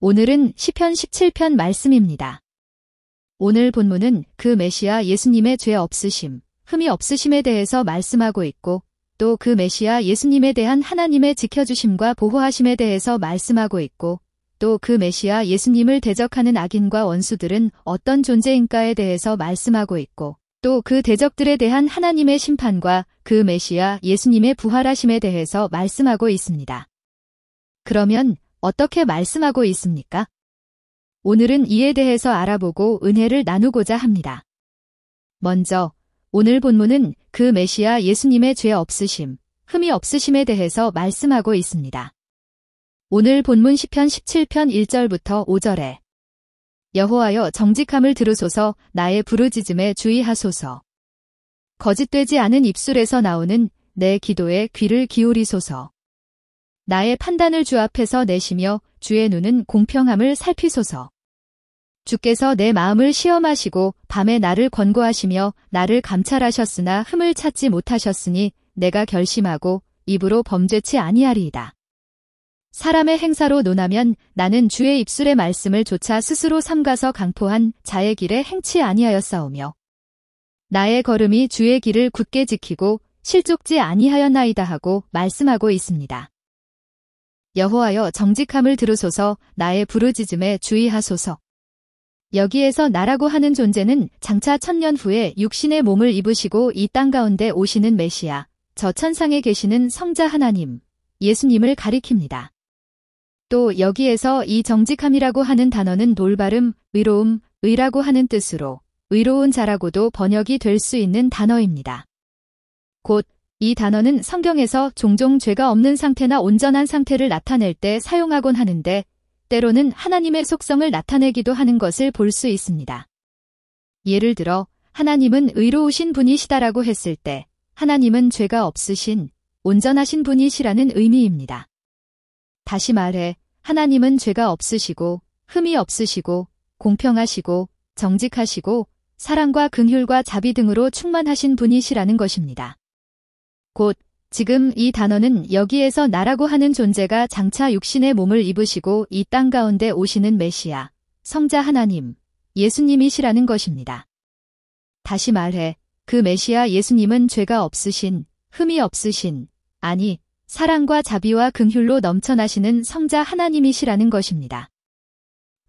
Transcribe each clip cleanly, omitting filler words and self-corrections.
오늘은 시편 17편 말씀입니다. 오늘 본문은 그 메시아 예수님의 죄 없으심, 흠이 없으심에 대해서 말씀하고 있고 또 그 메시아 예수님에 대한 하나님의 지켜주심과 보호하심에 대해서 말씀하고 있고 또 그 메시아 예수님을 대적하는 악인과 원수들은 어떤 존재인가에 대해서 말씀하고 있고 또 그 대적들에 대한 하나님의 심판과 그 메시아 예수님의 부활하심에 대해서 말씀하고 있습니다. 그러면 어떻게 말씀하고 있습니까? 오늘은 이에 대해서 알아보고 은혜를 나누고자 합니다. 먼저 오늘 본문은 그 메시아 예수님의 죄 없으심, 흠이 없으심에 대해서 말씀하고 있습니다. 오늘 본문 시편 17편 1절부터 5절에 여호와여 정직함을 들으소서 나의 부르짖음에 주의하소서. 거짓되지 않은 입술에서 나오는 내 기도에 귀를 기울이소서. 나의 판단을 주 앞에서 내시며 주의 눈은 공평함을 살피소서. 주께서 내 마음을 시험하시고 밤에 나를 권고하시며 나를 감찰하셨으나 흠을 찾지 못하셨으니 내가 결심하고 입으로 범죄치 아니하리이다. 사람의 행사로 논하면 나는 주의 입술의 말씀을 조차 스스로 삼가서 강포한 자의 길에 행치 아니하였사오며 나의 걸음이 주의 길을 굳게 지키고 실족지 아니하였나이다 하고 말씀하고 있습니다. 여호와여 정직함을 들으소서 나의 부르짖음에 주의하소서. 여기에서 나라고 하는 존재는 장차 1000년 후에 육신의 몸을 입으시고 이 땅 가운데 오시는 메시아, 저 천상에 계시는 성자 하나님, 예수님을 가리킵니다. 또 여기에서 이 정직함이라고 하는 단어는 올바름, 의로움, 의라고 하는 뜻으로 의로운 자라고도 번역이 될 수 있는 단어입니다. 곧 이 단어는 성경에서 종종 죄가 없는 상태나 온전한 상태를 나타낼 때 사용하곤 하는데 때로는 하나님의 속성을 나타내기도 하는 것을 볼 수 있습니다. 예를 들어 하나님은 의로우신 분이시다라고 했을 때 하나님은 죄가 없으신, 온전하신 분이시라는 의미입니다. 다시 말해 하나님은 죄가 없으시고 흠이 없으시고 공평하시고 정직하시고 사랑과 긍휼과 자비 등으로 충만하신 분이시라는 것입니다. 곧 지금 이 단어는 여기에서 나라고 하는 존재가 장차 육신의 몸을 입으시고 이 땅 가운데 오시는 메시아, 성자 하나님, 예수님이시라는 것입니다. 다시 말해 그 메시아 예수님은 죄가 없으신, 흠이 없으신, 아니 사랑과 자비와 긍휼로 넘쳐나시는 성자 하나님이시라는 것입니다.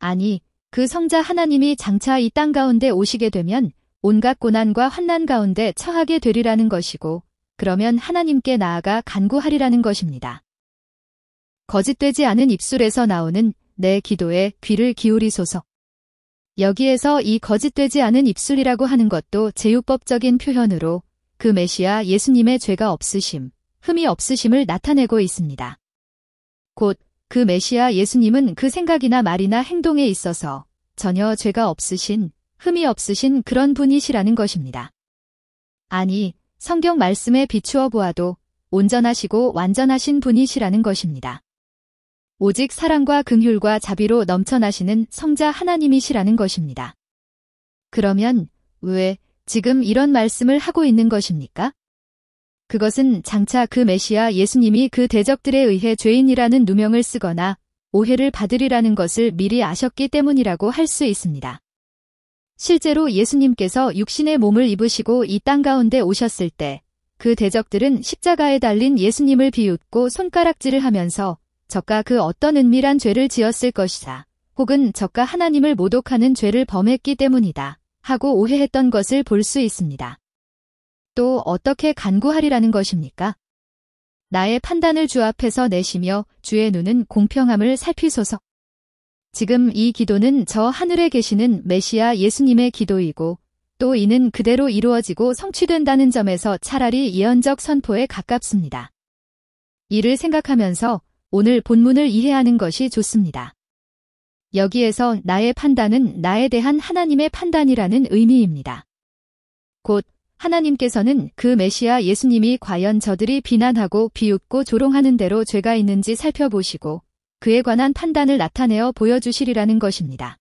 아니 그 성자 하나님이 장차 이 땅 가운데 오시게 되면 온갖 고난과 환난 가운데 처하게 되리라는 것이고 그러면 하나님께 나아가 간구하리라는 것입니다. 거짓되지 않은 입술에서 나오는 내 기도에 귀를 기울이소서. 여기에서 이 거짓되지 않은 입술이라고 하는 것도 제유법적인 표현으로 그 메시아 예수님의 죄가 없으심, 흠이 없으심을 나타내고 있습니다. 곧 그 메시아 예수님은 그 생각이나 말이나 행동에 있어서 전혀 죄가 없으신, 흠이 없으신 그런 분이시라는 것입니다. 아니, 성경 말씀에 비추어 보아도 온전하시고 완전하신 분이시라는 것입니다. 오직 사랑과 긍휼과 자비로 넘쳐나시는 성자 하나님이시라는 것입니다. 그러면 왜 지금 이런 말씀을 하고 있는 것입니까? 그것은 장차 그 메시아 예수님이 그 대적들에 의해 죄인이라는 누명을 쓰거나 오해를 받으리라는 것을 미리 아셨기 때문이라고 할 수 있습니다. 실제로 예수님께서 육신의 몸을 입으시고 이 땅 가운데 오셨을 때 그 대적들은 십자가에 달린 예수님을 비웃고 손가락질을 하면서 저가 그 어떤 은밀한 죄를 지었을 것이다. 혹은 저가 하나님을 모독하는 죄를 범했기 때문이다. 하고 오해했던 것을 볼 수 있습니다. 또 어떻게 간구하리라는 것입니까? 나의 판단을 주 앞에서 내시며 주의 눈은 공평함을 살피소서. 지금 이 기도는 저 하늘에 계시는 메시아 예수님의 기도이고 또 이는 그대로 이루어지고 성취된다는 점에서 차라리 예언적 선포에 가깝습니다. 이를 생각하면서 오늘 본문을 이해하는 것이 좋습니다. 여기에서 나의 판단은 나에 대한 하나님의 판단이라는 의미입니다. 곧 하나님께서는 그 메시아 예수님이 과연 저들이 비난하고 비웃고 조롱하는 대로 죄가 있는지 살펴보시고 그에 관한 판단을 나타내어 보여주시리라는 것입니다.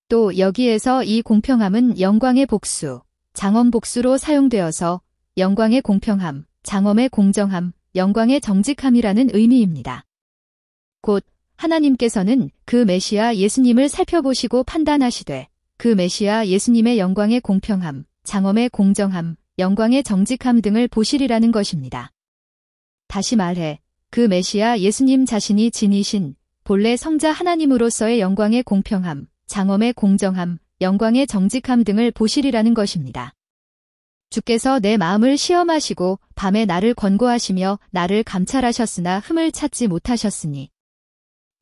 또 여기에서 이 공평함은 영광의 복수, 장엄 복수로 사용되어서 영광의 공평함, 장엄의 공정함, 영광의 정직함이라는 의미입니다. 곧 하나님께서는 그 메시아 예수님을 살펴보시고 판단하시되 그 메시아 예수님의 영광의 공평함, 장엄의 공정함, 영광의 정직함 등을 보시리라는 것입니다. 다시 말해 그 메시아 예수님 자신이 진이신 본래 성자 하나님으로서의 영광의 공평함, 장엄의 공정함, 영광의 정직함 등을 보시리라는 것입니다. 주께서 내 마음을 시험하시고 밤에 나를 권고하시며 나를 감찰하셨으나 흠을 찾지 못하셨으니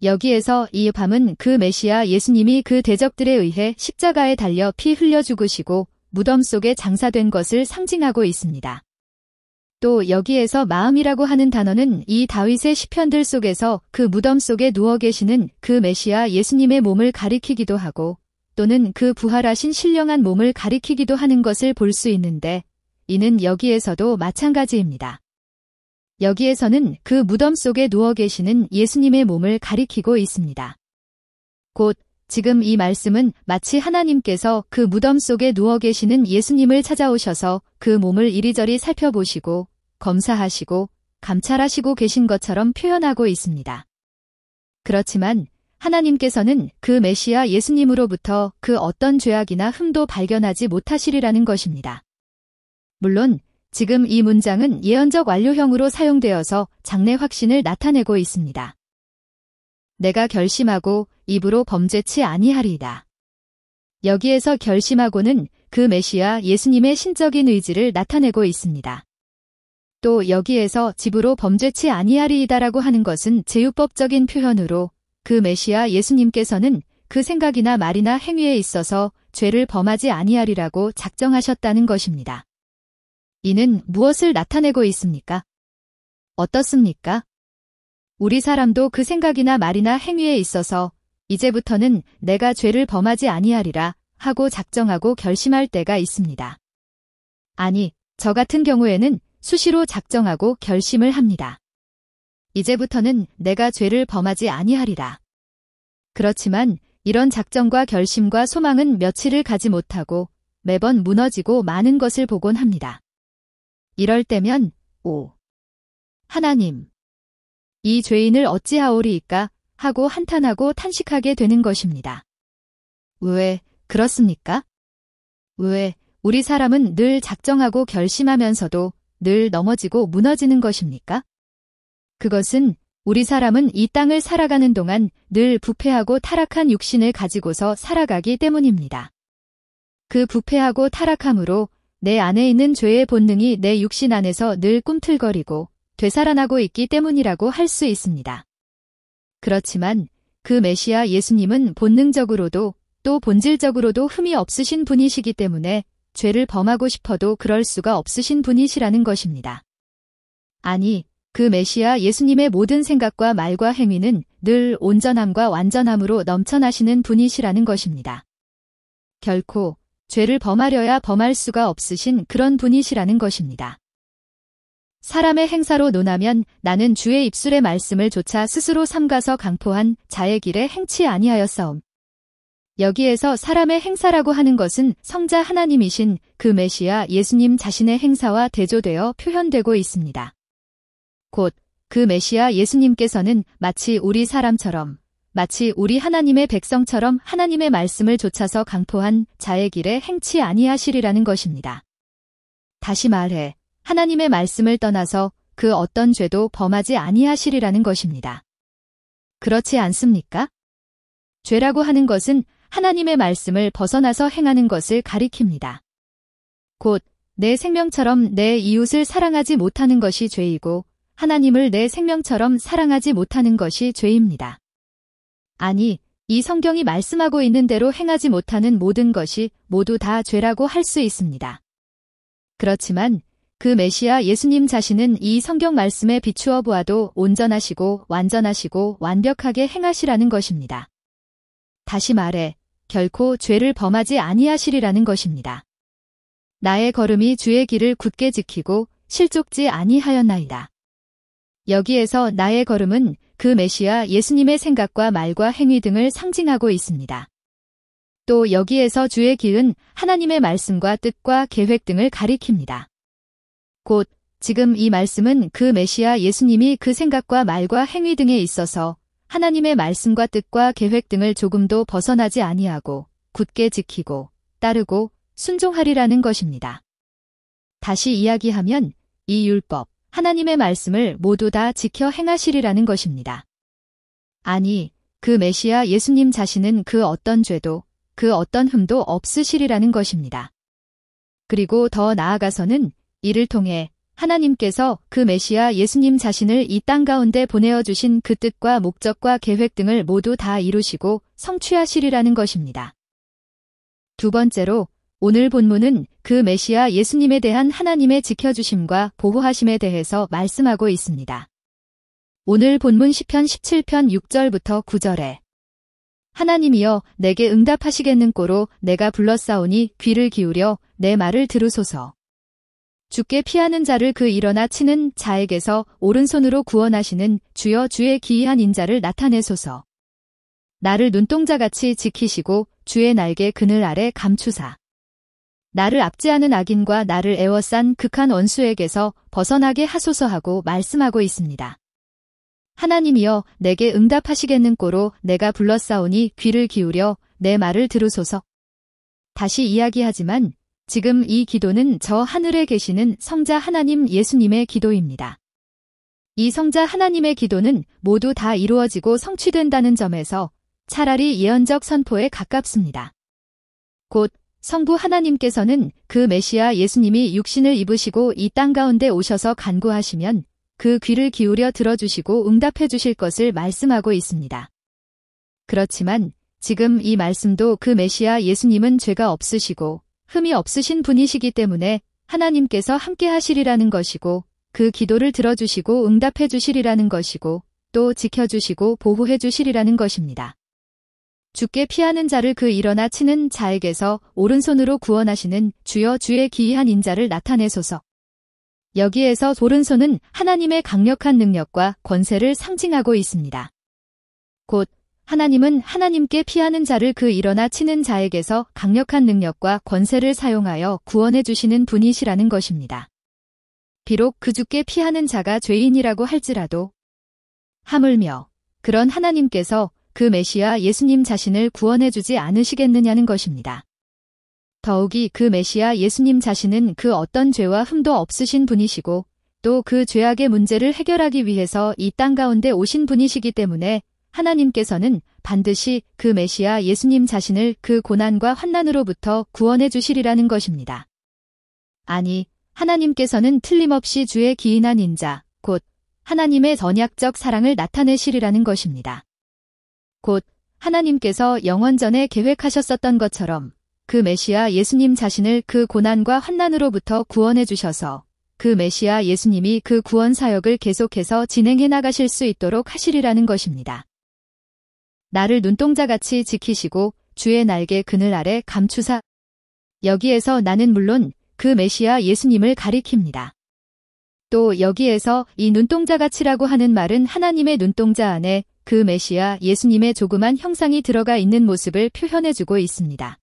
여기에서 이 밤은 그 메시아 예수님이 그 대적들에 의해 십자가에 달려 피 흘려 죽으시고 무덤 속에 장사된 것을 상징하고 있습니다. 또 여기에서 마음이라고 하는 단어는 이 다윗의 시편들 속에서 그 무덤 속에 누워 계시는 그 메시아 예수님의 몸을 가리키기도 하고 또는 그 부활하신 신령한 몸을 가리키기도 하는 것을 볼 수 있는데 이는 여기에서도 마찬가지입니다. 여기에서는 그 무덤 속에 누워 계시는 예수님의 몸을 가리키고 있습니다. 곧 지금 이 말씀은 마치 하나님께서 그 무덤 속에 누워 계시는 예수님을 찾아오셔서 그 몸을 이리저리 살펴보시고 검사하시고 감찰하시고 계신 것처럼 표현하고 있습니다. 그렇지만 하나님께서는 그 메시아 예수님으로부터 그 어떤 죄악이나 흠도 발견하지 못하시리라는 것입니다. 물론 지금 이 문장은 예언적 완료형으로 사용되어서 장래 확신을 나타내고 있습니다. 내가 결심하고 입으로 범죄치 아니하리이다. 여기에서 결심하고는 그 메시아 예수님의 신적인 의지를 나타내고 있습니다. 또 여기에서 집으로 범죄치 아니하리이다라고 하는 것은 제유법적인 표현으로 그 메시아 예수님께서는 그 생각이나 말이나 행위에 있어서 죄를 범하지 아니하리라고 작정하셨다는 것입니다. 이는 무엇을 나타내고 있습니까? 어떻습니까? 우리 사람도 그 생각이나 말이나 행위에 있어서 이제부터는 내가 죄를 범하지 아니하리라 하고 작정하고 결심할 때가 있습니다. 아니, 저 같은 경우에는 수시로 작정하고 결심을 합니다. 이제부터는 내가 죄를 범하지 아니하리라. 그렇지만 이런 작정과 결심과 소망은 며칠을 가지 못하고 매번 무너지고 마는 것을 보곤 합니다. 이럴 때면 하나님, 이 죄인을 어찌하오리이까 하고 한탄하고 탄식하게 되는 것입니다. 왜 그렇습니까? 왜 우리 사람은 늘 작정하고 결심하면서도 늘 넘어지고 무너지는 것입니까? 그것은 우리 사람은 이 땅을 살아가는 동안 늘 부패하고 타락한 육신을 가지고서 살아가기 때문입니다. 그 부패하고 타락함으로 내 안에 있는 죄의 본능이 내 육신 안에서 늘 꿈틀거리고 되살아나고 있기 때문이라고 할 수 있습니다. 그렇지만 그 메시아 예수님은 본능적으로도 또 본질적으로도 흠이 없으신 분이시기 때문에 죄를 범하고 싶어도 그럴 수가 없으신 분이시라는 것입니다. 아니, 그 메시아 예수님의 모든 생각과 말과 행위는 늘 온전함과 완전함으로 넘쳐나시는 분이시라는 것입니다. 결코 죄를 범하려야 범할 수가 없으신 그런 분이시라는 것입니다. 사람의 행사로 논하면 나는 주의 입술의 말씀을 조차 스스로 삼가서 강포한 자의 길에 행치 아니하였사옴. 여기에서 사람의 행사라고 하는 것은 성자 하나님이신 그 메시아 예수님 자신의 행사와 대조되어 표현되고 있습니다. 곧 그 메시아 예수님께서는 마치 우리 사람처럼, 마치 우리 하나님의 백성처럼 하나님의 말씀을 좇아서 강포한 자의 길에 행치 아니하시리라는 것입니다. 다시 말해 하나님의 말씀을 떠나서 그 어떤 죄도 범하지 아니하시리라는 것입니다. 그렇지 않습니까? 죄라고 하는 것은 하나님의 말씀을 벗어나서 행하는 것을 가리킵니다. 곧 내 생명처럼 내 이웃을 사랑하지 못하는 것이 죄이고 하나님을 내 생명처럼 사랑하지 못하는 것이 죄입니다. 아니, 이 성경이 말씀하고 있는 대로 행하지 못하는 모든 것이 모두 다 죄라고 할 수 있습니다. 그렇지만 그 메시아 예수님 자신은 이 성경 말씀에 비추어 보아도 온전하시고 완전하시고 완벽하게 행하시라는 것입니다. 다시 말해 결코 죄를 범하지 아니하시리라는 것입니다. 나의 걸음이 주의 길을 굳게 지키고 실족지 아니하였나이다. 여기에서 나의 걸음은 그 메시아 예수님의 생각과 말과 행위 등을 상징하고 있습니다. 또 여기에서 주의 길은 하나님의 말씀과 뜻과 계획 등을 가리킵니다. 곧 지금 이 말씀은 그 메시아 예수님이 그 생각과 말과 행위 등에 있어서 하나님의 말씀과 뜻과 계획 등을 조금도 벗어나지 아니하고 굳게 지키고 따르고 순종하리라는 것입니다. 다시 이야기하면 이 율법, 하나님의 말씀을 모두 다 지켜 행하시리라는 것입니다. 아니, 그 메시아 예수님 자신은 그 어떤 죄도, 그 어떤 흠도 없으시리라는 것입니다. 그리고 더 나아가서는 이를 통해 하나님께서 그 메시아 예수님 자신을 이 땅 가운데 보내어 주신 그 뜻과 목적과 계획 등을 모두 다 이루시고 성취하시리라는 것입니다. 두 번째로 오늘 본문은 그 메시아 예수님에 대한 하나님의 지켜주심과 보호하심에 대해서 말씀하고 있습니다. 오늘 본문 시편 17편 6절부터 9절에 하나님이여 내게 응답하시겠는꼬로 내가 불렀사오니 귀를 기울여 내 말을 들으소서. 주께 피하는 자를 그 일어나 치는 자에게서 오른손으로 구원하시는 주여 주의 기이한 인자를 나타내소서. 나를 눈동자같이 지키시고 주의 날개 그늘 아래 감추사. 나를 압제하는 악인과 나를 애워싼 극한 원수에게서 벗어나게 하소서 하고 말씀하고 있습니다. 하나님이여 내게 응답하시겠는꼬로 내가 불렀사오니 귀를 기울여 내 말을 들으소서. 다시 이야기하지만 지금 이 기도는 저 하늘에 계시는 성자 하나님 예수님의 기도입니다. 이 성자 하나님의 기도는 모두 다 이루어지고 성취된다는 점에서 차라리 예언적 선포에 가깝습니다. 곧 성부 하나님께서는 그 메시아 예수님이 육신을 입으시고 이 땅 가운데 오셔서 간구하시면 그 귀를 기울여 들어주시고 응답해 주실 것을 말씀하고 있습니다. 그렇지만 지금 이 말씀도 그 메시아 예수님은 죄가 없으시고 흠이 없으신 분이시기 때문에 하나님께서 함께 하시리라는 것이고 그 기도를 들어주시고 응답해 주시리라는 것이고 또 지켜주시고 보호해 주시리라는 것입니다. 주께 피하는 자를 그 일어나 치는 자에게서 오른손으로 구원하시는 주여 주의 기이한 인자를 나타내소서. 여기에서 오른손은 하나님의 강력한 능력과 권세를 상징하고 있습니다. 곧 하나님은 하나님께 피하는 자를 그 일어나 치는 자에게서 강력한 능력과 권세를 사용하여 구원해 주시는 분이시라는 것입니다. 비록 그 주께 피하는 자가 죄인이라고 할지라도 하물며 그런 하나님께서 그 메시아 예수님 자신을 구원해 주지 않으시겠느냐는 것입니다. 더욱이 그 메시아 예수님 자신은 그 어떤 죄와 흠도 없으신 분이시고 또 그 죄악의 문제를 해결하기 위해서 이 땅 가운데 오신 분이시기 때문에 하나님께서는 반드시 그 메시아 예수님 자신을 그 고난과 환난으로부터 구원해 주시리라는 것입니다. 아니, 하나님께서는 틀림없이 주의 기인한 인자, 곧 하나님의 전약적 사랑을 나타내시리라는 것입니다. 곧 하나님께서 영원전에 계획하셨었던 것처럼 그 메시아 예수님 자신을 그 고난과 환난으로부터 구원해 주셔서 그 메시아 예수님이 그 구원 사역을 계속해서 진행해 나가실 수 있도록 하시리라는 것입니다. 나를 눈동자같이 지키시고 주의 날개 그늘 아래 감추사. 여기에서 나는 물론 그 메시아 예수님을 가리킵니다. 또 여기에서 이 눈동자같이라고 하는 말은 하나님의 눈동자 안에 그 메시아 예수님의 조그만 형상이 들어가 있는 모습을 표현해주고 있습니다.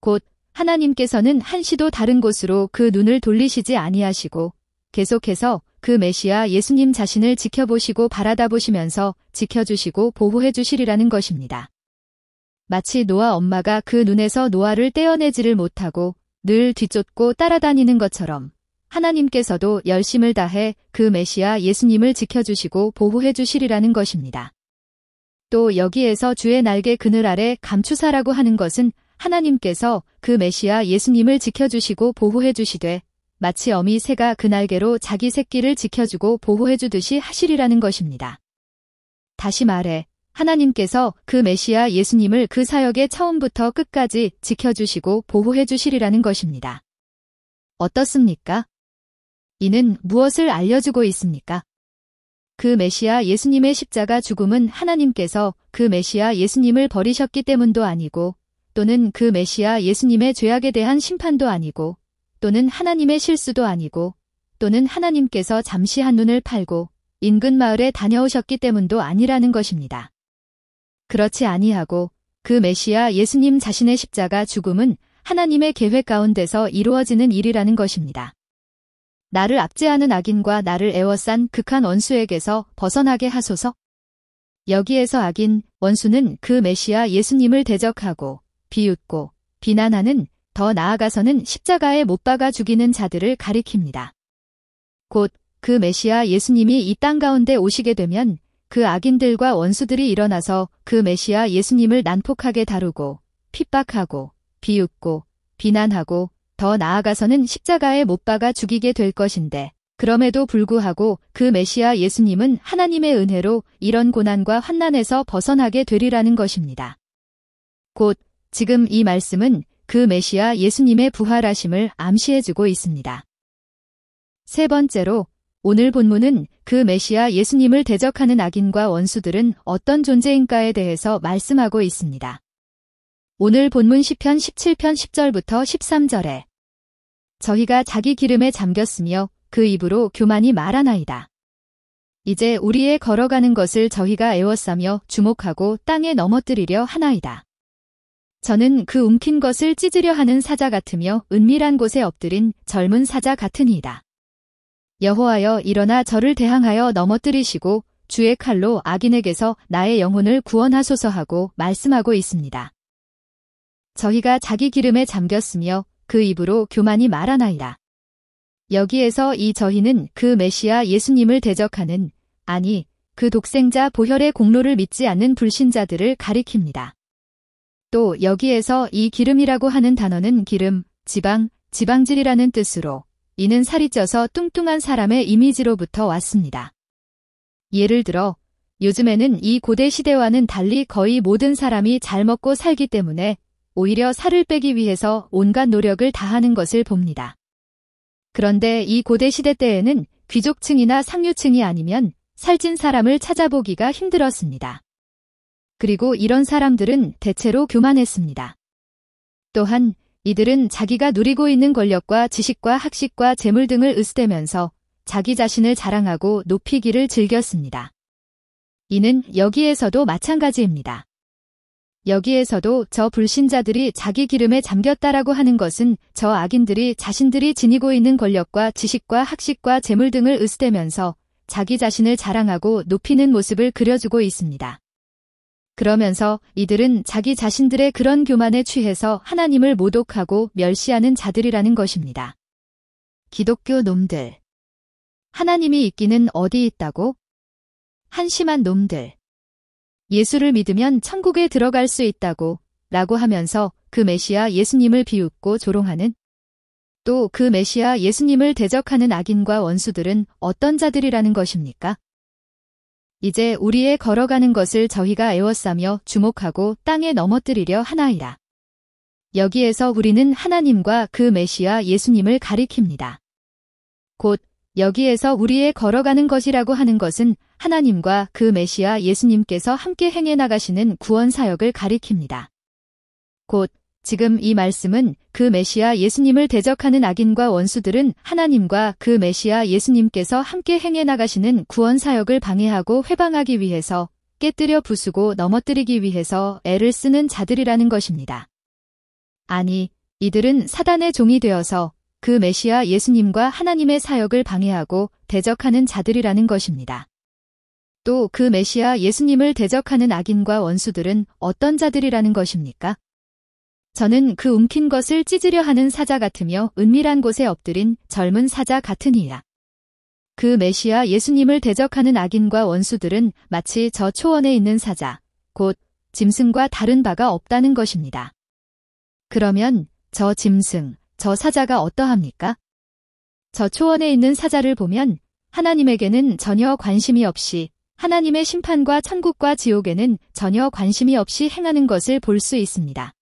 곧 하나님께서는 한시도 다른 곳으로 그 눈을 돌리시지 아니하시고 계속해서 그 메시아 예수님 자신을 지켜보시고 바라다보시면서 지켜주시고 보호해 주시리라는 것입니다. 마치 노아 엄마가 그 눈에서 노아를 떼어내지를 못하고 늘 뒤쫓고 따라다니는 것처럼 하나님께서도 열심을 다해 그 메시아 예수님을 지켜주시고 보호해 주시리라는 것입니다. 또 여기에서 주의 날개 그늘 아래 감추사라고 하는 것은 하나님께서 그 메시아 예수님을 지켜주시고 보호해 주시되 마치 어미 새가 그 날개로 자기 새끼를 지켜주고 보호해 주듯이 하시리라는 것입니다. 다시 말해 하나님께서 그 메시아 예수님을 그 사역의 처음부터 끝까지 지켜주시고 보호해 주시리라는 것입니다. 어떻습니까? 이는 무엇을 알려주고 있습니까? 그 메시아 예수님의 십자가 죽음은 하나님께서 그 메시아 예수님을 버리셨기 때문도 아니고 또는 그 메시아 예수님의 죄악에 대한 심판도 아니고 또는 하나님의 실수도 아니고 또는 하나님께서 잠시 한눈을 팔고 인근 마을에 다녀오셨기 때문도 아니라는 것입니다. 그렇지 아니하고 그 메시아 예수님 자신의 십자가 죽음은 하나님의 계획 가운데서 이루어지는 일이라는 것입니다. 나를 압제하는 악인과 나를 애워싼 극한 원수에게서 벗어나게 하소서. 여기에서 악인, 원수는 그 메시아 예수님을 대적하고 비웃고 비난하는, 더 나아가서는 십자가에 못 박아 죽이는 자들을 가리킵니다. 곧 그 메시아 예수님이 이 땅 가운데 오시게 되면 그 악인들과 원수들이 일어나서 그 메시아 예수님을 난폭하게 다루고 핍박하고 비웃고 비난하고, 더 나아가서는 십자가에 못 박아 죽이게 될 것인데, 그럼에도 불구하고 그 메시아 예수님은 하나님의 은혜로 이런 고난과 환난에서 벗어나게 되리라는 것입니다. 곧 지금 이 말씀은 그 메시아 예수님의 부활하심을 암시해주고 있습니다. 세 번째로, 오늘 본문은 그 메시아 예수님을 대적하는 악인과 원수들은 어떤 존재인가에 대해서 말씀하고 있습니다. 오늘 본문 시편 17편 10절부터 13절에 저희가 자기 기름에 잠겼으며 그 입으로 교만이 말하나이다. 이제 우리의 걸어가는 것을 저희가 애워싸며 주목하고 땅에 넘어뜨리려 하나이다. 저는 그 움킨 것을 찢으려 하는 사자 같으며 은밀한 곳에 엎드린 젊은 사자 같으니이다. 여호와여, 일어나 저를 대항하여 넘어뜨리시고 주의 칼로 악인에게서 나의 영혼을 구원하소서 하고 말씀하고 있습니다. 저희가 자기 기름에 잠겼으며 그 입으로 교만이 말하나이다. 여기에서 이 저희는 그 메시아 예수님을 대적하는, 아니 그 독생자 보혈의 공로를 믿지 않는 불신자들을 가리킵니다. 또 여기에서 이 기름이라고 하는 단어는 기름, 지방, 지방질이라는 뜻으로, 이는 살이 쪄서 뚱뚱한 사람의 이미지로부터 왔습니다. 예를 들어 요즘에는 이 고대 시대와는 달리 거의 모든 사람이 잘 먹고 살기 때문에 오히려 살을 빼기 위해서 온갖 노력을 다하는 것을 봅니다. 그런데 이 고대 시대 때에는 귀족층이나 상류층이 아니면 살찐 사람을 찾아보기가 힘들었습니다. 그리고 이런 사람들은 대체로 교만했습니다. 또한 이들은 자기가 누리고 있는 권력과 지식과 학식과 재물 등을 으스대면서 자기 자신을 자랑하고 높이기를 즐겼습니다. 이는 여기에서도 마찬가지입니다. 여기에서도 저 불신자들이 자기 기름에 잠겼다라고 하는 것은 저 악인들이 자신들이 지니고 있는 권력과 지식과 학식과 재물 등을 으스대면서 자기 자신을 자랑하고 높이는 모습을 그려주고 있습니다. 그러면서 이들은 자기 자신들의 그런 교만에 취해서 하나님을 모독하고 멸시하는 자들이라는 것입니다. 기독교 놈들. 하나님이 있기는 어디 있다고? 한심한 놈들. 예수를 믿으면 천국에 들어갈 수 있다고 라고 하면서 그 메시아 예수님을 비웃고 조롱하는, 또 그 메시아 예수님을 대적하는 악인과 원수들은 어떤 자들이라는 것입니까? 이제 우리의 걸어가는 것을 저희가 애워싸며 주목하고 땅에 넘어뜨리려 하나이다. 여기에서 우리는 하나님과 그 메시아 예수님을 가리킵니다. 곧 여기에서 우리의 걸어가는 것이라고 하는 것은 하나님과 그 메시아 예수님께서 함께 행해 나가시는 구원 사역을 가리킵니다. 곧 지금 이 말씀은 그 메시아 예수님을 대적하는 악인과 원수들은 하나님과 그 메시아 예수님께서 함께 행해 나가시는 구원 사역을 방해하고 회방하기 위해서, 깨뜨려 부수고 넘어뜨리기 위해서 애를 쓰는 자들이라는 것입니다. 아니, 이들은 사단의 종이 되어서 그 메시아 예수님과 하나님의 사역을 방해하고 대적하는 자들이라는 것입니다. 또 그 메시아 예수님을 대적하는 악인과 원수들은 어떤 자들이라는 것입니까? 저는 그 움킨 것을 찢으려 하는 사자 같으며 은밀한 곳에 엎드린 젊은 사자 같으니라. 그 메시아 예수님을 대적하는 악인과 원수들은 마치 저 초원에 있는 사자, 곧 짐승과 다른 바가 없다는 것입니다. 그러면 저 짐승, 저 사자가 어떠합니까? 저 초원에 있는 사자를 보면 하나님에게는 전혀 관심이 없이, 하나님의 심판과 천국과 지옥에는 전혀 관심이 없이 행하는 것을 볼 수 있습니다.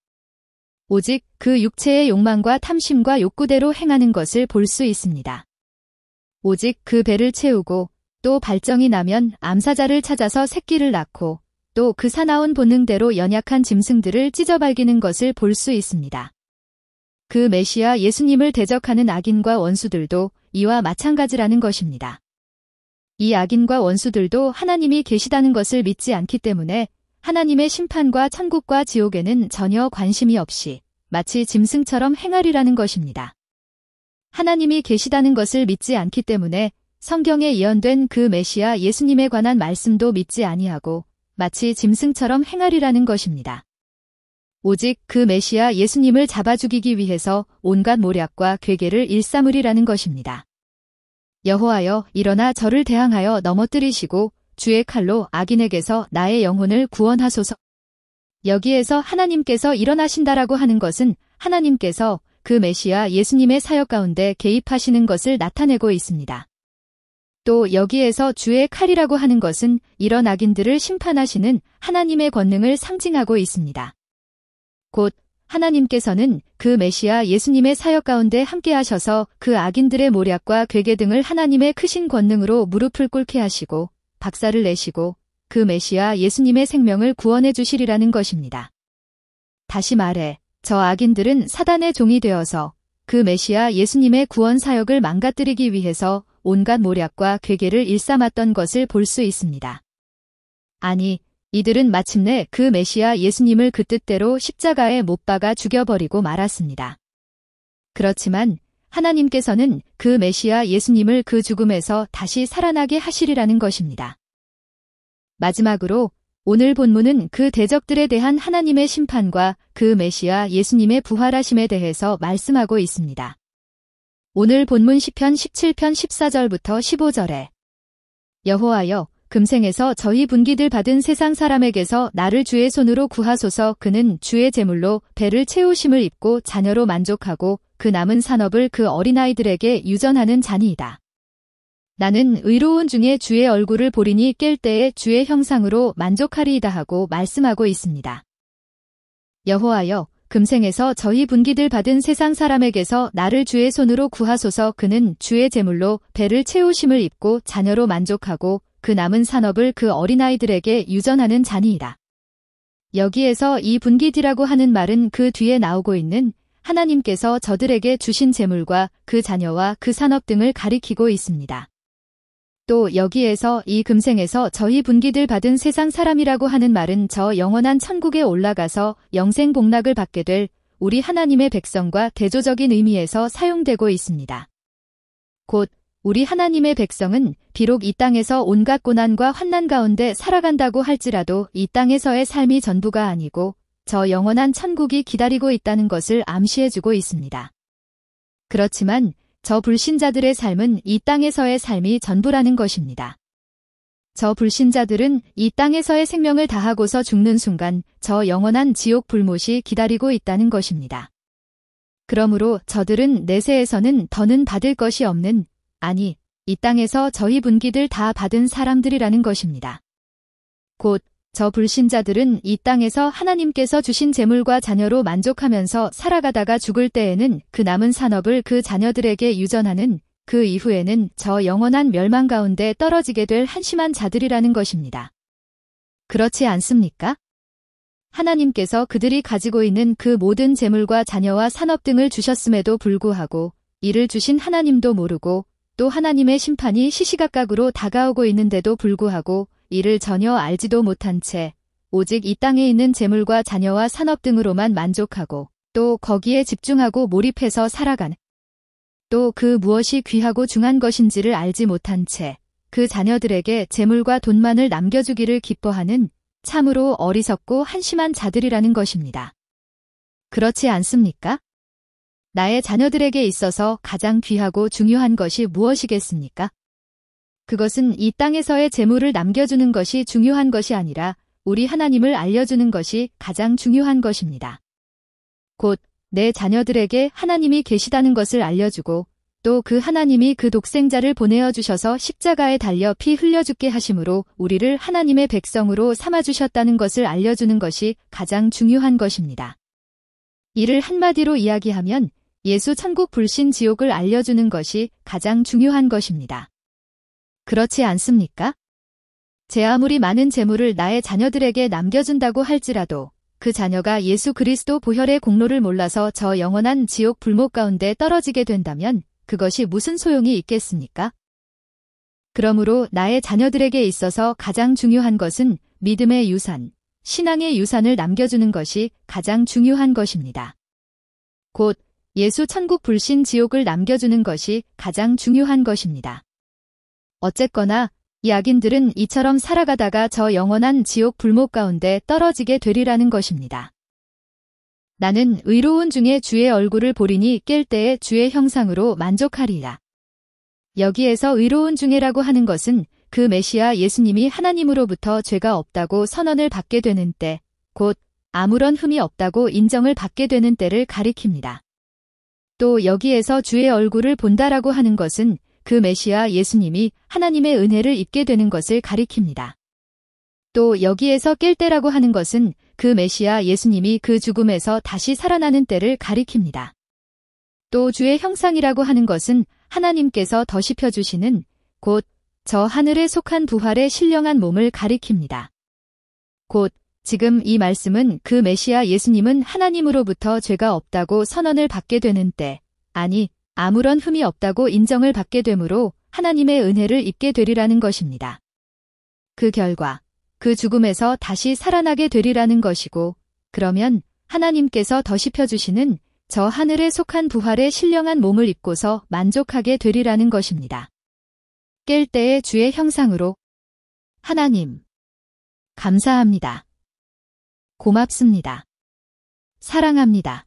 오직 그 육체의 욕망과 탐심과 욕구대로 행하는 것을 볼 수 있습니다. 오직 그 배를 채우고 또 발정이 나면 암사자를 찾아서 새끼를 낳고 또 그 사나운 본능대로 연약한 짐승들을 찢어발기는 것을 볼 수 있습니다. 그 메시아 예수님을 대적하는 악인과 원수들도 이와 마찬가지라는 것입니다. 이 악인과 원수들도 하나님이 계시다는 것을 믿지 않기 때문에 하나님의 심판과 천국과 지옥에는 전혀 관심이 없이 마치 짐승처럼 행하리라는 것입니다. 하나님이 계시다는 것을 믿지 않기 때문에 성경에 예언된 그 메시아 예수님에 관한 말씀도 믿지 아니하고 마치 짐승처럼 행하리라는 것입니다. 오직 그 메시아 예수님을 잡아 죽이기 위해서 온갖 모략과 괴계를 일삼으리라는 것입니다. 여호와여, 일어나 저를 대항하여 넘어뜨리시고 주의 칼로 악인에게서 나의 영혼을 구원하소서. 여기에서 하나님께서 일어나신다라고 하는 것은 하나님께서 그 메시아 예수님의 사역 가운데 개입하시는 것을 나타내고 있습니다. 또 여기에서 주의 칼이라고 하는 것은 이런 악인들을 심판하시는 하나님의 권능을 상징하고 있습니다. 곧 하나님께서는 그 메시아 예수님의 사역 가운데 함께하셔서 그 악인들의 모략과 괴계 등을 하나님의 크신 권능으로 무릎을 꿇게 하시고 박살을 내시고 그 메시아 예수님의 생명을 구원해 주시리라는 것입니다. 다시 말해 저 악인들은 사단의 종이 되어서 그 메시아 예수님의 구원 사역을 망가뜨리기 위해서 온갖 모략과 괴계를 일삼았던 것을 볼 수 있습니다. 아니, 이들은 마침내 그 메시아 예수님을 그 뜻대로 십자가에 못 박아 죽여버리고 말았습니다. 그렇지만 하나님께서는 그 메시아 예수님을 그 죽음에서 다시 살아나게 하시리라는 것입니다. 마지막으로 오늘 본문은 그 대적들에 대한 하나님의 심판과 그 메시아 예수님의 부활하심에 대해서 말씀하고 있습니다. 오늘 본문 시편 17편 14절부터 15절에 여호와여, 금생에서 저희 분깃을 받은 세상 사람에게서 나를 주의 손으로 구하소서. 그는 주의 제물로 배를 채우심을 입고 자녀로 만족하고 그 남은 산업을 그 어린아이들에게 유전하는 자니이다. 나는 의로운 중에 주의 얼굴을 보리니 깰 때에 주의 형상으로 만족하리이다 하고 말씀하고 있습니다. 여호와여, 금생에서 저희 분깃을 받은 세상 사람에게서 나를 주의 손으로 구하소서. 그는 주의 제물로 배를 채우심을 입고 자녀로 만족하고 그 남은 산업을 그 어린아이들에게 유전하는 자니이다. 여기에서 이 분깃이라고 하는 말은 그 뒤에 나오고 있는 하나님께서 저들에게 주신 제물과 그 자녀와 그 산업 등을 가리키고 있습니다. 또 여기에서 이 금생에서 저희 분깃을 받은 세상 사람이라고 하는 말은 저 영원한 천국에 올라가서 영생 복락을 받게 될 우리 하나님의 백성과 대조적인 의미에서 사용되고 있습니다. 곧 우리 하나님의 백성은 비록 이 땅에서 온갖 고난과 환난 가운데 살아간다고 할지라도 이 땅에서의 삶이 전부가 아니고 저 영원한 천국이 기다리고 있다는 것을 암시해주고 있습니다. 그렇지만 저 불신자들의 삶은 이 땅에서의 삶이 전부라는 것입니다. 저 불신자들은 이 땅에서의 생명을 다하고서 죽는 순간 저 영원한 지옥 불못이 기다리고 있다는 것입니다. 그러므로 저들은 내세에서는 더는 받을 것이 없는, 아니, 이 땅에서 저희 분깃을 다 받은 사람들이라는 것입니다. 곧 저 불신자들은 이 땅에서 하나님께서 주신 재물과 자녀로 만족하면서 살아가다가 죽을 때에는 그 남은 산업을 그 자녀들에게 유전하는, 그 이후에는 저 영원한 멸망 가운데 떨어지게 될 한심한 자들이라는 것입니다. 그렇지 않습니까? 하나님께서 그들이 가지고 있는 그 모든 재물과 자녀와 산업 등을 주셨음에도 불구하고 이를 주신 하나님도 모르고 또 하나님의 심판이 시시각각으로 다가오고 있는데도 불구하고 이를 전혀 알지도 못한 채 오직 이 땅에 있는 재물과 자녀와 산업 등으로만 만족하고 또 거기에 집중하고 몰입해서 살아가는, 또 그 무엇이 귀하고 중한 것인지를 알지 못한 채 그 자녀들에게 재물과 돈만을 남겨주기를 기뻐하는 참으로 어리석고 한심한 자들이라는 것입니다. 그렇지 않습니까? 나의 자녀들에게 있어서 가장 귀하고 중요한 것이 무엇이겠습니까? 그것은 이 땅에서의 재물을 남겨주는 것이 중요한 것이 아니라 우리 하나님을 알려주는 것이 가장 중요한 것입니다. 곧 내 자녀들에게 하나님이 계시다는 것을 알려주고 또 그 하나님이 그 독생자를 보내어 주셔서 십자가에 달려 피 흘려 죽게 하심으로 우리를 하나님의 백성으로 삼아주셨다는 것을 알려주는 것이 가장 중요한 것입니다. 이를 한마디로 이야기하면 예수 천국 불신 지옥을 알려주는 것이 가장 중요한 것입니다. 그렇지 않습니까? 제 아무리 많은 재물을 나의 자녀들에게 남겨준다고 할지라도 그 자녀가 예수 그리스도 보혈의 공로를 몰라서 저 영원한 지옥 불못 가운데 떨어지게 된다면 그것이 무슨 소용이 있겠습니까? 그러므로 나의 자녀들에게 있어서 가장 중요한 것은 믿음의 유산, 신앙의 유산을 남겨주는 것이 가장 중요한 것입니다. 곧 예수 천국 불신 지옥을 남겨주는 것이 가장 중요한 것입니다. 어쨌거나 이 악인들은 이처럼 살아가다가 저 영원한 지옥 불목 가운데 떨어지게 되리라는 것입니다. 나는 의로운 중에 주의 얼굴을 보리니 깰 때에 주의 형상으로 만족하리라. 여기에서 의로운 중에라고 하는 것은 그 메시아 예수님이 하나님으로부터 죄가 없다고 선언을 받게 되는 때, 곧 아무런 흠이 없다고 인정을 받게 되는 때를 가리킵니다. 또 여기에서 주의 얼굴을 본다라고 하는 것은 그 메시아 예수님이 하나님의 은혜를 입게 되는 것을 가리킵니다. 또 여기에서 깰 때라고 하는 것은 그 메시아 예수님이 그 죽음에서 다시 살아나는 때를 가리킵니다. 또 주의 형상이라고 하는 것은 하나님께서 더시펴 주시는 곧 저 하늘에 속한 부활의 신령한 몸을 가리킵니다. 곧 지금 이 말씀은 그 메시아 예수님은 하나님으로부터 죄가 없다고 선언을 받게 되는 때, 아니 아무런 흠이 없다고 인정을 받게 되므로 하나님의 은혜를 입게 되리라는 것입니다. 그 결과 그 죽음에서 다시 살아나게 되리라는 것이고, 그러면 하나님께서 더시펴 주시는 저 하늘에 속한 부활의 신령한 몸을 입고서 만족하게 되리라는 것입니다. 깰 때의 주의 형상으로 하나님, 감사합니다. 고맙습니다. 사랑합니다.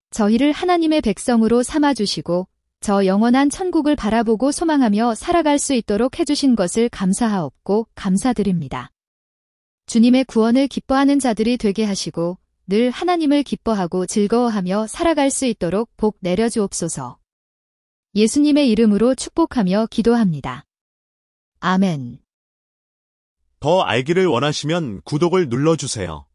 저희를 하나님의 백성으로 삼아주시고 저 영원한 천국을 바라보고 소망하며 살아갈 수 있도록 해주신 것을 감사하옵고 감사드립니다. 주님의 구원을 기뻐하는 자들이 되게 하시고 늘 하나님을 기뻐하고 즐거워하며 살아갈 수 있도록 복 내려주옵소서. 예수님의 이름으로 축복하며 기도합니다. 아멘. 더 알기를 원하시면 구독을 눌러주세요.